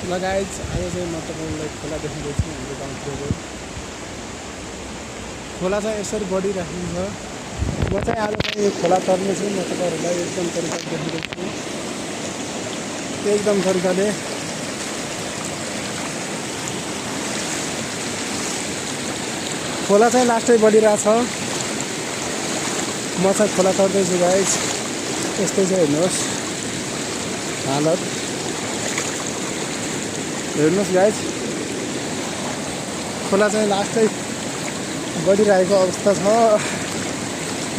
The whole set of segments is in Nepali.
लगायत आज चाहिँ म तपाईँलाई खोला देखाउँदैछु हाम्रो गाउँतिरको खोला चाहिँ यसरी बढिराखेको छ। म चाहिँ आज चाहिँ यो खोला तर्नेछु म तपाईँहरूलाई एकदम तरिकाले देखाउँदैछु एकदम तरिकाले। खोला चाहिँ लास्टै बढिरहेछ। म चाहिँ खोला तर्दैछु गाइस। यस्तै चाहिँ हेर्नुहोस् हालत हेर्नुहोस् गाइस। खोला चाहिँ लास्टै बढिरहेको अवस्था छ।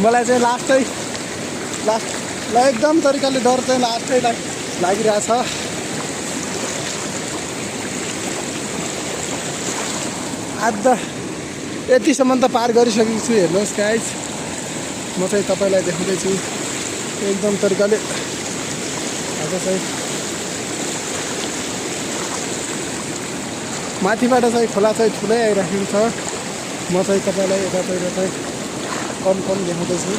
मलाई चाहिँ लास्ट एकदम तरिकाले डर चाहिँ लास्टै लागिरहेछ। आज यतिसम्म त पार गरिसकेको छु। हेर्नुहोस् गाइस म चाहिँ तपाईँलाई देखाउँदैछु एकदम तरिकाले। आज चाहिँ माथिबाट चाहिँ खोला चाहिँ ठुलै आइराखेको छ। म चाहिँ तपाईँलाई यतातिर चाहिँ कम देखाउँदैछु।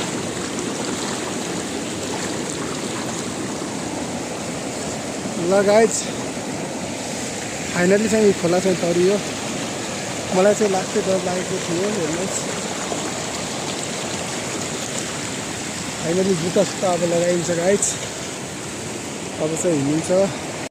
ल गाइस फाइनली चाहिँ खोला चाहिँ तरियो। मलाई चाहिँ लास्टै डर लागेको थियो। हेर्नुहोस् फाइनली जुत्ता अब लगाइन्छ गाइस। अब चाहिँ हिँडिन्छ।